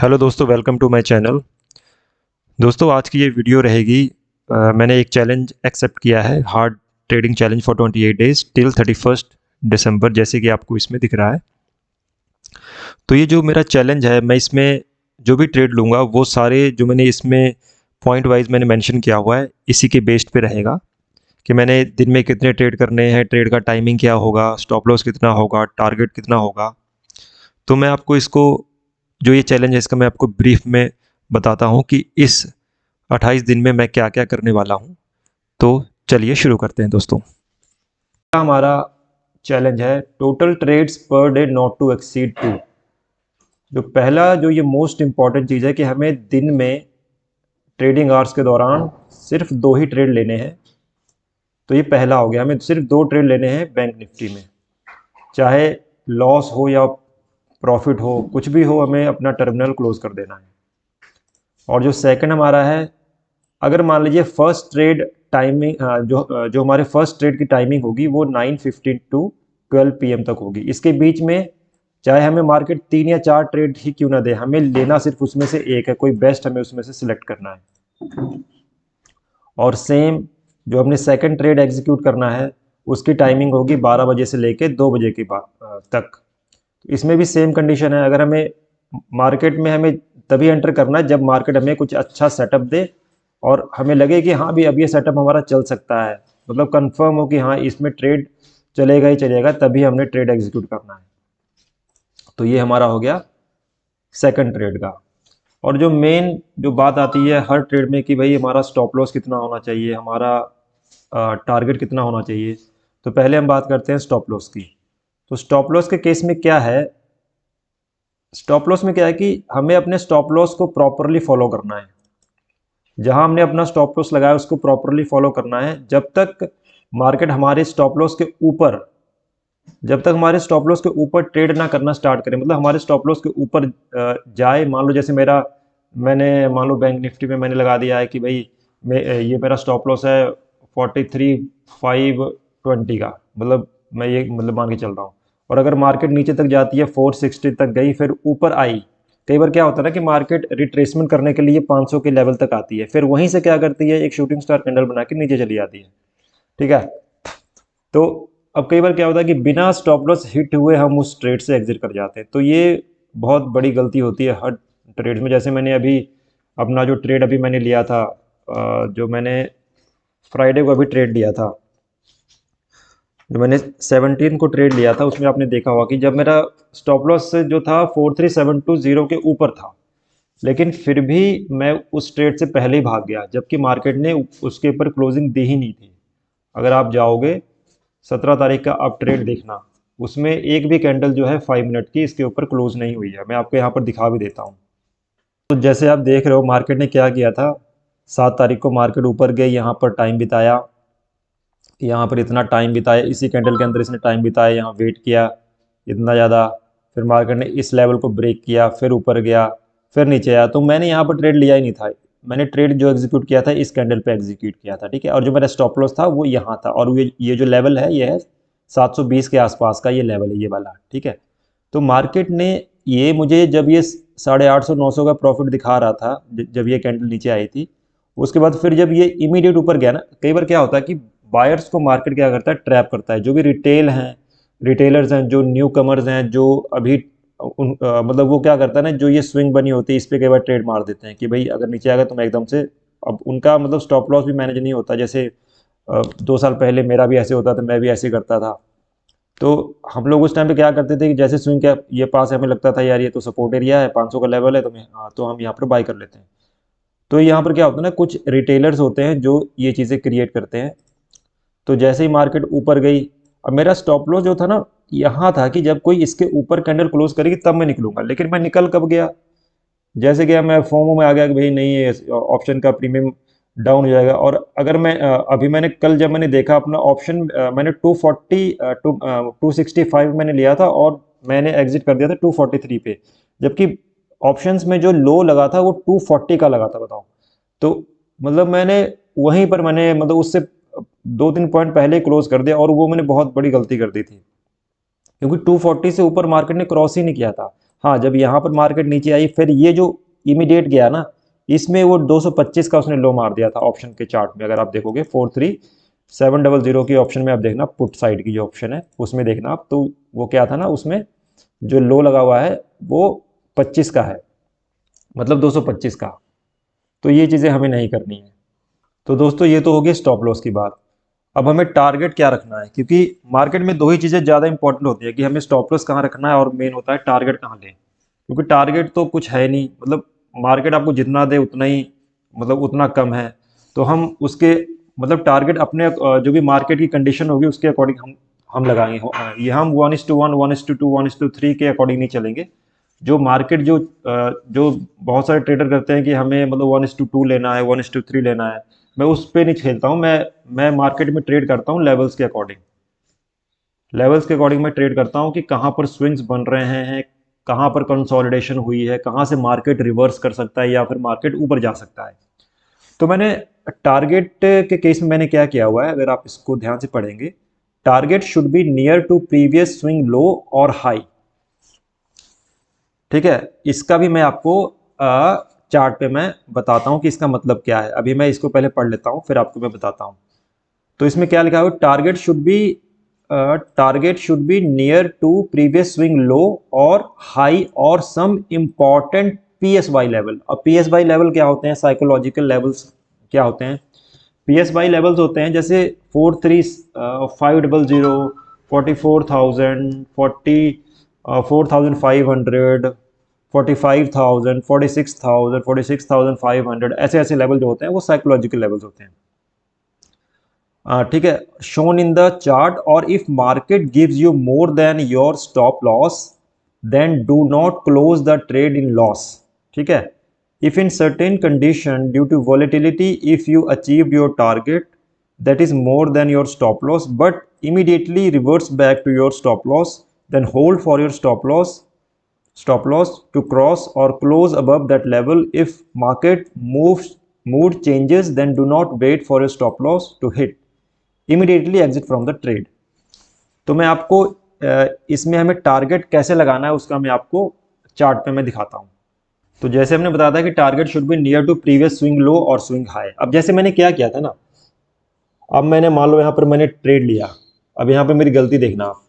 Hello दोस्तों, welcome to my channel. दोस्तों, आज की ये वीडियो रहेगी। मैंने एक चैलेंज एक्सेप्ट किया है, hard trading challenge for 28 days till 31 दिसंबर, जैसे कि आपको इसमें दिख रहा है। तो ये जो मेरा चैलेंज है, मैं इसमें जो भी ट्रेड लूँगा वो सारे जो मैंने इसमें पॉइंट वाइज मैंने मेंशन किया हुआ है, इसी के बेस्ड पे रहेगा कि मैंने दिन में कितने ट्रेड करने हैं, ट्रेड का टाइमिंग क्या होगा, स्टॉप लॉस कितना होगा, टारगेट कितना होगा। तो मैं आपको इसको, जो ये चैलेंज है, इसका मैं आपको ब्रीफ में बताता हूँ कि इस 28 दिन में मैं क्या क्या करने वाला हूँ। तो चलिए शुरू करते हैं दोस्तों। हमारा चैलेंज है total trades per day not to exceed 2। जो पहला, जो ये मोस्ट इंपॉर्टेंट चीज़ है कि हमें दिन में ट्रेडिंग आवर्स के दौरान सिर्फ 2 ही ट्रेड लेने हैं। तो ये पहला हो गया, हमें सिर्फ 2 ट्रेड लेने हैं बैंक निफ्टी में, चाहे लॉस हो या प्रॉफिट हो, कुछ भी हो, हमें अपना टर्मिनल क्लोज कर देना है। और जो सेकंड हमारा है, अगर मान लीजिए फर्स्ट ट्रेड टाइमिंग, जो हमारे फर्स्ट ट्रेड की टाइमिंग होगी वो 9:15 टू 12 PM तक होगी। इसके बीच में चाहे हमें मार्केट 3 या 4 ट्रेड ही क्यों ना दे, हमें लेना सिर्फ उसमें से एक है, कोई बेस्ट हमें उसमें से सिलेक्ट करना है। और सेम जो हमने सेकंड ट्रेड एग्जीक्यूट करना है उसकी टाइमिंग होगी 12 बजे से लेके 2 बजे के बाद तक। इसमें भी सेम कंडीशन है, अगर हमें मार्केट में हमें तभी एंटर करना है जब मार्केट हमें कुछ अच्छा सेटअप दे और हमें लगे कि हाँ भी अब ये सेटअप हमारा चल सकता है, मतलब कंफर्म हो कि हाँ इसमें ट्रेड चलेगा ही चलेगा, तभी हमने ट्रेड एग्जीक्यूट करना है। तो ये हमारा हो गया सेकंड ट्रेड का। और जो मेन जो बात आती है हर ट्रेड में कि भाई हमारा स्टॉप लॉस कितना होना चाहिए, हमारा टारगेट कितना होना चाहिए। तो पहले हम बात करते हैं स्टॉप लॉस की। तो स्टॉप लॉस के केस में क्या है, स्टॉप लॉस में क्या है कि हमें अपने स्टॉप लॉस को प्रॉपरली फॉलो करना है। जहां हमने अपना स्टॉप लॉस लगाया उसको प्रॉपरली फॉलो करना है। जब तक मार्केट हमारे स्टॉप लॉस के ऊपर, जब तक हमारे स्टॉप लॉस के ऊपर ट्रेड ना करना स्टार्ट करें, मतलब हमारे स्टॉप लॉस के ऊपर जाए। मान लो जैसे मैंने मान लो बैंक निफ्टी में मैंने लगा दिया है कि भाई ये मेरा स्टॉप लॉस है 43,520 का, मतलब मैं ये मतलब मान के चल रहा हूँ। और अगर मार्केट नीचे तक जाती है 460 तक गई, फिर ऊपर आई, कई बार क्या होता है ना कि मार्केट रिट्रेसमेंट करने के लिए 500 के लेवल तक आती है, फिर वहीं से क्या करती है, एक शूटिंग स्टार कैंडल बना के नीचे चली जाती है। ठीक है। तो अब कई बार क्या होता है कि बिना स्टॉप लॉस हिट हुए हम उस ट्रेड से एग्जिट कर जाते हैं। तो ये बहुत बड़ी गलती होती है हर ट्रेड में। जैसे मैंने अभी अपना जो ट्रेड अभी मैंने लिया था, जो मैंने फ्राइडे को अभी ट्रेड लिया था, जो मैंने 17 को ट्रेड लिया था, उसमें आपने देखा होगा कि जब मेरा स्टॉप लॉस जो था 43,720 के ऊपर था, लेकिन फिर भी मैं उस ट्रेड से पहले ही भाग गया, जबकि मार्केट ने उसके ऊपर क्लोजिंग दी ही नहीं थी। अगर आप जाओगे 17 तारीख का आप ट्रेड देखना, उसमें एक भी कैंडल जो है 5 मिनट की इसके ऊपर क्लोज नहीं हुई है। मैं आपको यहाँ पर दिखा भी देता हूँ। तो जैसे आप देख रहे हो मार्केट ने क्या किया था, 7 तारीख को मार्केट ऊपर गई, यहाँ पर टाइम बिताया, यहाँ पर इतना टाइम बिताया, इसी कैंडल के अंदर इसने टाइम बिताया, यहाँ वेट किया इतना ज़्यादा, फिर मार्केट ने इस लेवल को ब्रेक किया, फिर ऊपर गया, फिर नीचे आया। तो मैंने यहाँ पर ट्रेड लिया ही नहीं था, मैंने ट्रेड जो एग्जीक्यूट किया था इस कैंडल पे एग्जीक्यूट किया था। ठीक है। और जो मेरा स्टॉप लॉस था वो यहाँ था, और ये जो लेवल है ये है 720 के आसपास का, ये लेवल है ये वाला। ठीक है। तो मार्केट ने ये मुझे जब ये 850 900 का प्रॉफिट दिखा रहा था, जब ये कैंडल नीचे आई थी, उसके बाद फिर जब ये इमीडिएट ऊपर गया ना, कई बार क्या होता है कि बायर्स को मार्केट क्या करता है, ट्रैप करता है। जो भी रिटेलर्स हैं, जो न्यू कमर्स हैं, जो अभी मतलब वो क्या करता है ना, जो ये स्विंग बनी होती है इस पर कई बार ट्रेड मार देते हैं कि भाई अगर नीचे आएगा तो मैं एकदम से, अब उनका मतलब स्टॉप लॉस भी मैनेज नहीं होता। जैसे 2 साल पहले मेरा भी ऐसे होता था, मैं भी ऐसे करता था। तो हम लोग उस टाइम पे क्या करते थे कि जैसे स्विंग का ये पास है, हमें लगता था यार ये तो सपोर्ट एरिया है, 500 का लेवल है, तो हम यहाँ पर बाई कर लेते हैं। तो यहाँ पर क्या होता है ना, कुछ रिटेलर्स होते हैं जो ये चीज़ें क्रिएट करते हैं। तो जैसे ही मार्केट ऊपर गई, अब मेरा स्टॉप लॉस जो था ना यहाँ था कि जब कोई इसके ऊपर कैंडल क्लोज करेगी तब मैं निकलूंगा, लेकिन मैं निकल कब गया, जैसे गया मैं फोमो में आ गया कि भाई नहीं, ये ऑप्शन का प्रीमियम डाउन हो जाएगा। और अगर मैं अभी मैंने कल जब मैंने देखा अपना ऑप्शन, मैंने 265 मैंने लिया था और मैंने एग्जिट कर दिया था 243 पे, जबकि ऑप्शंस में जो लो लगा था वो 240 का लगा था, बताओ। तो मतलब मैंने वहीं पर मैंने मतलब उससे 2-3 पॉइंट पहले क्लोज कर दिया, और वो मैंने बहुत बड़ी गलती कर दी थी, क्योंकि 240 से ऊपर मार्केट ने क्रॉस ही नहीं किया था। हाँ, जब यहाँ पर मार्केट नीचे आई फिर ये जो इमीडिएट गया ना, इसमें वो 225 का उसने लो मार दिया था ऑप्शन के चार्ट में। अगर आप देखोगे 43700 की ऑप्शन में आप देखना, पुट साइड की जो ऑप्शन है उसमें देखना आप, तो वो क्या था ना, उसमें जो लो लगा हुआ है वो 25 का है, मतलब 225 का। तो ये चीज़ें हमें नहीं करनी है। तो दोस्तों ये तो हो गई स्टॉप लॉस की बात। अब हमें टारगेट क्या रखना है, क्योंकि मार्केट में दो ही चीज़ें ज़्यादा इंपॉर्टेंट होती है कि हमें स्टॉप लॉस कहाँ रखना है और मेन होता है टारगेट कहाँ लें। क्योंकि टारगेट तो कुछ है नहीं, मतलब मार्केट आपको जितना दे उतना ही, मतलब उतना कम है। तो हम उसके मतलब टारगेट अपने जो भी मार्केट की कंडीशन होगी उसके अकॉर्डिंग हम लगाएंगे। ये हम 1:1, 1:2, 1:3 के अकॉर्डिंग नहीं चलेंगे। जो मार्केट जो बहुत सारे ट्रेडर करते हैं कि हमें मतलब 1:2 लेना है, 1:3 लेना है, मैं उस पे नहीं खेलता हूँ। मैं मार्केट में ट्रेड करता हूँ लेवल्स के अकॉर्डिंग। लेवल्स के अकॉर्डिंग मैं ट्रेड करता हूँ कि कहाँ पर स्विंग्स बन रहे हैं, कहाँ पर कंसोलिडेशन हुई है, कहाँ से मार्केट रिवर्स कर सकता है या फिर मार्केट ऊपर जा सकता है। तो मैंने टारगेट के केस में मैंने क्या किया हुआ है, अगर आप इसको ध्यान से पढ़ेंगे, target should be near to previous swing low और हाई। ठीक है, इसका भी मैं आपको चार्ट पे मैं बताता हूं कि इसका मतलब क्या है। अभी मैं इसको पहले पढ़ लेता हूं फिर आपको मैं बताता हूं। तो इसमें क्या लिखा हुआ है, target should be near to previous swing low और हाई और सम इंपॉर्टेंट पीएसवाई लेवल। अब पीएसवाई लेवल क्या होते हैं, साइकोलॉजिकल लेवल्स क्या होते हैं। पीएसवाई लेवल्स होते हैं जैसे 43500, 44,000, 4,500, 45,000, 46,000, 46,500, ऐसे ऐसे लेवल जो होते हैं वो साइकोलॉजिकल लेवल्स होते हैं। ठीक है, शोन इन द चार्ट, और if market gives you more than your stop loss then do not close the trade in loss. ठीक है, if in certain condition due to volatility, if you achieved your target that is more than your stop loss but immediately reverts back to your stop loss, then hold for your stop loss to cross or close above that level. If market mood changes, then do not wait for your stop loss to hit, immediately exit from the trade. तो मैं आपको इसमें हमें target कैसे लगाना है उसका मैं आपको चार्ट पे मैं दिखाता हूँ। तो जैसे हमने बताया था कि target should be near to previous swing low और स्विंग हाई। अब जैसे मैंने क्या किया था ना, अब मैंने मान लो यहाँ पर मैंने ट्रेड लिया। अब यहाँ पे मेरी गलती देखना आप,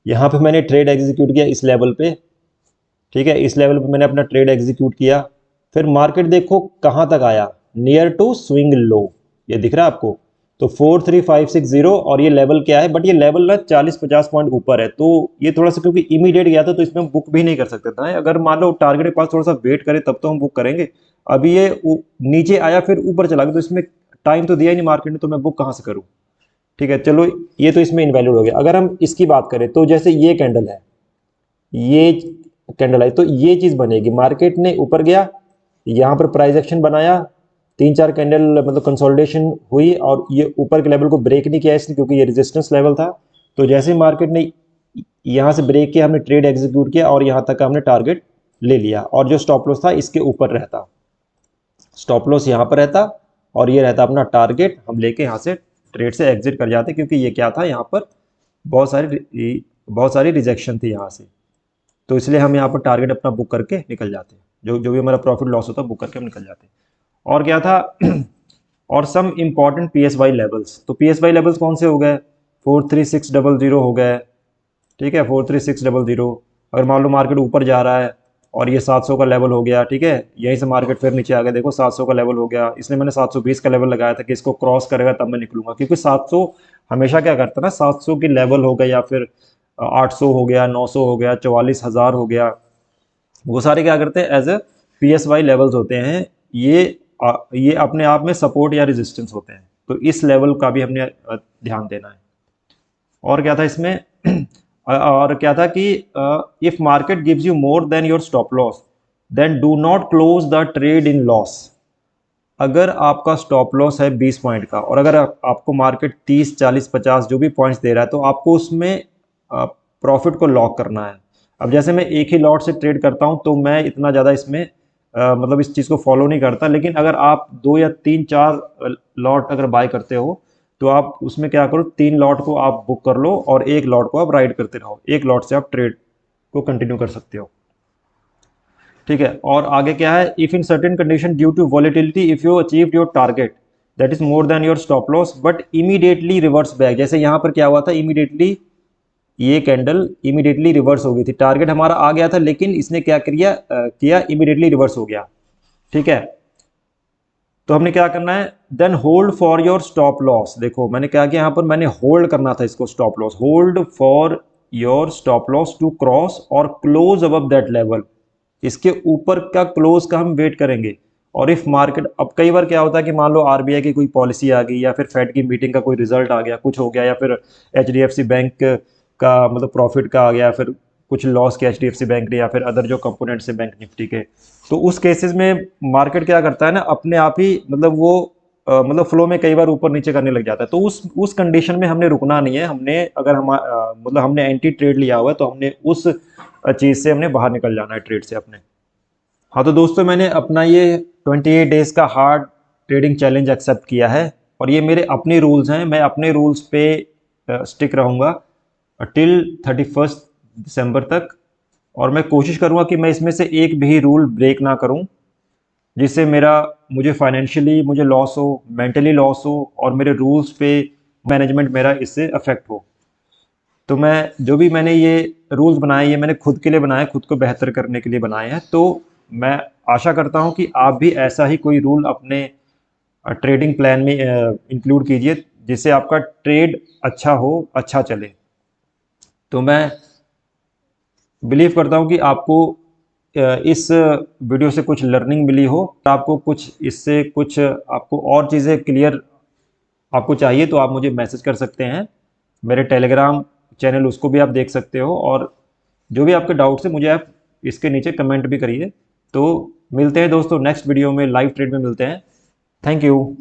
यहाँ पे मैंने ट्रेड एग्जीक्यूट किया इस लेवल पे। ठीक है, इस लेवल पे मैंने अपना ट्रेड एग्जीक्यूट किया, फिर मार्केट देखो कहाँ तक आया, नियर टू स्विंग लो, ये दिख रहा है आपको। तो 43560 और ये लेवल क्या है, बट ये लेवल ना 40-50 पॉइंट ऊपर है, तो ये थोड़ा सा क्योंकि इमीडिएट गया था तो इसमें हम बुक भी नहीं कर सकते था। अगर मान लो टारगेट के पास थोड़ा सा वेट करें तब तो हम बुक करेंगे। अभी ये नीचे आया फिर ऊपर चला गया, तो इसमें टाइम तो दिया ही नहीं मार्केट ने, तो मैं बुक कहाँ से करूँ। ठीक है, चलो ये तो इसमें इनवैलिड हो गया। अगर हम इसकी बात करें तो जैसे ये कैंडल है, ये कैंडल आई, तो ये चीज बनेगी, मार्केट ने ऊपर गया, यहाँ पर प्राइस एक्शन बनाया, 3-4 कैंडल मतलब कंसोलिडेशन हुई और ये ऊपर के लेवल को ब्रेक नहीं किया इसने क्योंकि ये रेजिस्टेंस लेवल था। तो जैसे मार्केट ने यहाँ से ब्रेक किया, हमने ट्रेड एग्जीक्यूट किया और यहाँ तक का हमने टारगेट ले लिया, और जो स्टॉप लॉस था इसके ऊपर रहता, स्टॉप लॉस यहाँ पर रहता और ये रहता अपना टारगेट, हम लेके यहाँ से ट्रेड से एग्जिट कर जाते क्योंकि ये क्या था, यहाँ पर बहुत सारी रिजेक्शन थी यहाँ से। तो इसलिए हम यहाँ पर टारगेट अपना बुक करके निकल जाते हैं, जो भी हमारा प्रॉफिट लॉस होता है बुक करके हम निकल जाते हैं। और क्या था और सम इंपॉर्टेंट पीएसवाई लेवल्स। तो पीएसवाई लेवल्स कौन से हो गए, 43600 हो गए। ठीक है, 43600। अगर मान लो मार्केट ऊपर जा रहा है और ये 700 का लेवल हो गया, ठीक है, यहीं से मार्केट फिर नीचे आ गया, देखो 700 का लेवल हो गया, इसलिए मैंने 720 का लेवल लगाया था कि इसको क्रॉस करेगा तब मैं निकलूंगा, क्योंकि 700 हमेशा क्या करता है ना, 700 की लेवल हो गया या फिर 800 हो गया, 900 हो गया, 44,000 हो गया, वो सारे क्या करते हैं एज ए पीएसवाई लेवल्स होते हैं। ये अपने आप में सपोर्ट या रेजिस्टेंस होते हैं, तो इस लेवल का भी हमने ध्यान देना है। और क्या था इसमें और क्या था कि if market gives you more than your stop loss then do not close the trade in loss. अगर आपका स्टॉप लॉस है 20 पॉइंट का और अगर आपको मार्केट 30, 40, 50 जो भी पॉइंट्स दे रहा है तो आपको उसमें प्रॉफिट को लॉक करना है। अब जैसे मैं एक ही लॉट से ट्रेड करता हूं तो मैं इतना ज़्यादा इसमें मतलब इस चीज़ को फॉलो नहीं करता, लेकिन अगर आप 2 या 3, 4 लॉट अगर बाय करते हो तो आप उसमें क्या करो, 3 लॉट को आप बुक कर लो और एक लॉट को आप राइड करते रहो, एक लॉट से आप ट्रेड को कंटिन्यू कर सकते हो। ठीक है। और आगे क्या है, if in certain condition due to volatility if you achieved your target that is more than your stop loss but immediately reverse back. जैसे यहाँ पर क्या हुआ था, इमीडिएटली ये कैंडल इमीडिएटली रिवर्स हो गई थी, टारगेट हमारा आ गया था लेकिन इसने क्या किया इमीडिएटली रिवर्स हो गया। ठीक है, तो हमने क्या करना है, then hold for your stop loss. देखो मैंने क्या किया यहाँ पर, मैंने होल्ड करना था इसको, stop loss, hold for your stop loss to cross और क्लोज अबव दैट लेवल। इसके ऊपर का क्लोज का हम वेट करेंगे। और इफ मार्केट, अब कई बार क्या होता है कि मान लो आरबीआई की कोई पॉलिसी आ गई या फिर फेड की मीटिंग का कोई रिजल्ट आ गया, कुछ हो गया, या फिर एचडीएफसी बैंक का मतलब प्रॉफिट का आ गया, फिर कुछ लॉस के एचडीएफसी बैंक ने, या फिर अदर जो कंपोनेंट्स है बैंक निफ्टी के, तो उस केसेस में मार्केट क्या करता है ना, अपने आप ही मतलब वो मतलब फ्लो में कई बार ऊपर नीचे करने लग जाता है। तो उस कंडीशन में हमने रुकना नहीं है। हमने अगर हम मतलब हमने एंटी ट्रेड लिया हुआ है तो हमने उस चीज़ से हमने बाहर निकल जाना है, ट्रेड से अपने। हाँ तो दोस्तों, मैंने अपना ये 28 डेज का हार्ड ट्रेडिंग चैलेंज एक्सेप्ट किया है और ये मेरे अपने रूल्स हैं। मैं अपने रूल्स पे स्टिक रहूँगा टिल 31 दिसंबर तक, और मैं कोशिश करूँगा कि मैं इसमें से एक भी रूल ब्रेक ना करूँ जिससे मुझे फाइनेंशियली मुझे लॉस हो, मेंटली लॉस हो, और मेरे रूल्स पे मैनेजमेंट मेरा इससे अफेक्ट हो। तो मैं जो भी मैंने ये रूल्स बनाए, ये मैंने खुद के लिए बनाए, खुद को बेहतर करने के लिए बनाए हैं। तो मैं आशा करता हूँ कि आप भी ऐसा ही कोई रूल अपने ट्रेडिंग प्लान में इंक्लूड कीजिए जिससे आपका ट्रेड अच्छा हो, अच्छा चले। तो मैं बिलीव करता हूँ कि आपको इस वीडियो से कुछ लर्निंग मिली हो, आपको कुछ इससे कुछ आपको और चीज़ें क्लियर आपको चाहिए तो आप मुझे मैसेज कर सकते हैं। मेरे टेलीग्राम चैनल उसको भी आप देख सकते हो, और जो भी आपके डाउट्स है मुझे आप इसके नीचे कमेंट भी करिए। तो मिलते हैं दोस्तों नेक्स्ट वीडियो में, लाइव ट्रेड में मिलते हैं। Thank you.